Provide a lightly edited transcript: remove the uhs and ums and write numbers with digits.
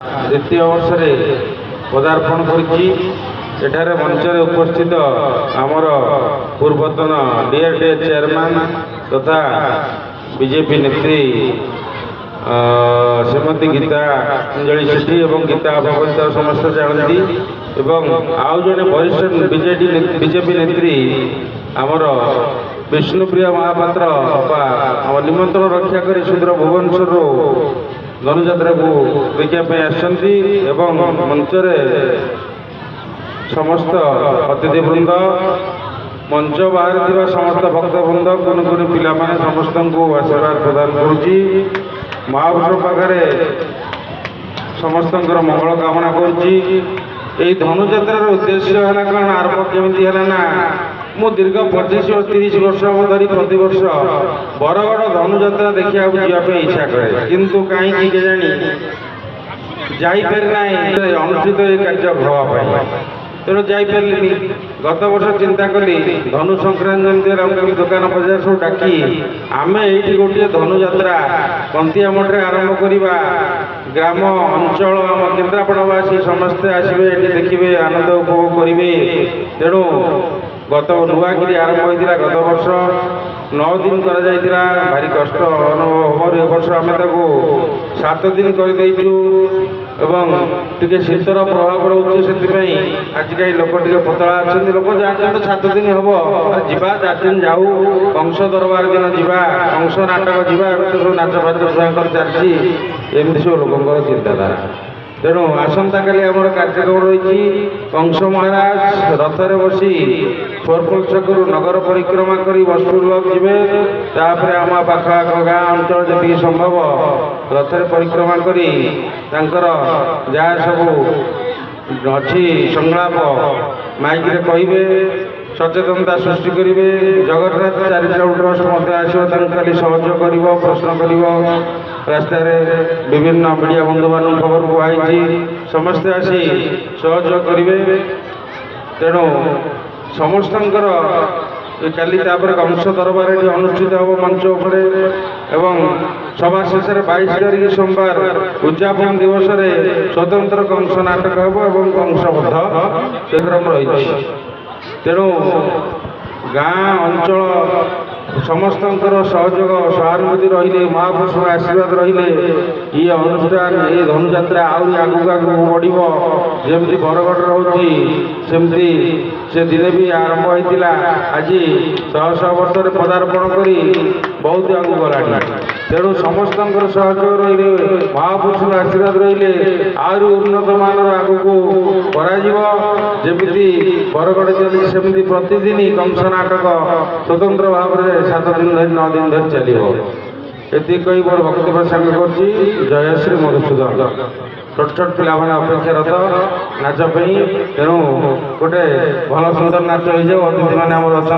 द्वितीय वर्ष पदार्पण कर मंचर उपस्थित आमर पूर्वतन डीआरडीए चेयरमैन तथा बीजेपी नेत्री श्रीमती गीता अंजलि सेठी और गीता भगवत समस्त जानती आउ जड़े वरिष्ठ बीजेपी नेत्री आमर विष्णुप्रिय महापात्र निमंत्रण रक्षा कर सुदूर भुवनेश्वर धनुजात्रा को देखापी आसं मंचर समस्त अतिथिवृंद मंच बाहर समस्त भक्तवृंद कुनि कुनि पिला माने समस्त को आशीर्वाद प्रदान करुच्ची महापुरुष पाखे समस्त मंगल कामना करुच्ची धनुजात्रार उद्देश्य है कौन आरंभ केमी है ना मु दीर्घ 25 और 30 वर्ष धरी प्रति वर्ष बरगढ़ धनुजात्रा देखा जावाई इच्छा करे किंतु कहीं जानी जापरिना अनुष्ठित ये कार्य हाँपाई तेणु जापरि गत वर्ष चिंता कली धनु संक्रांति जमी दुकान बजार सब डाकी आम ये गोटे धनुजात्रा कंतिया मठे आरंभ करवा ग्राम अंचल आम केन्द्रापड़ावासी समस्ते आसवे ये देखिए आनंद उपभोग करेंगे तेणु गत नुआगिरी आरंभ होता गत वर्ष 9 दिन कर भारी कष्ट अनुभव हो वर्ष आम 7 दिन करदेचु टे शीतर प्रभाव रोचे से आज कहीं लोक टे पतला अच्छा लोक जानते तो 7 दिन हम जा 4 दिन जाऊ कंस दरबार दिन जा कंस नाटक जा सब नाच फाच छुआ चलती एमती सब लोक चिंताधारा तेणु आसंता काली आम कार्यक्रम रही कंस महाराज रथरे बसी फोरपुल छकु नगर परिक्रमा कर बसुलभ जी तापर आम पाखआख गाँ अंचल जी संभव रथरे परिक्रमा कर जहाँ सब अच्छी संलाप माइक कहे सचेतनता सृष्टि करेंगे जगन्नाथ चैरिटेबल ट्रस्ट मत आसो सहयोग कर प्रश्न कर रास्त विभिन्न मीडिया बंधु मान खबर कहुई समस्ते आसी सहयोग करेंगे तेणु समस्त काली कंस दरबार अनुष्ठित हम मंच एवं सभा शेष 22 तारीख सोमवार उद्यापन दिवस स्वतंत्र कंस नाटक हम कंसबद्ध कार्यक्रम रही तेणु गाँ अंचल समस्त सहयोग सहानुभूति रही महापुरुष आशीर्वाद रही ये अनुष्ठान ये धनुजात्रा आहरी आगू आगू बढ़ जमी बरगढ़ रोची सेमती से दिन भी आरंभ होता आज 100 वर्ष पदार्पण कर बहुत आगू गला तेणु समस्त सहयोग रही महापुरुष आशीर्वाद रही आहरी उन्नत मान आग को जमी बरगढ़ चली सेमती प्रतिदिन कंस नाटक स्वतंत्र भाव में 7 दिन धरी 9 दिन धरी चलो ये कही मोर वक्तव्य सांग कर जय श्री मधुसूदन छोट छोट पिला मैंने अपेक्षारत नाचपाई तेणु गोटे भल सुंदर नाच हो जाओ अतिथि मैंने अच्छा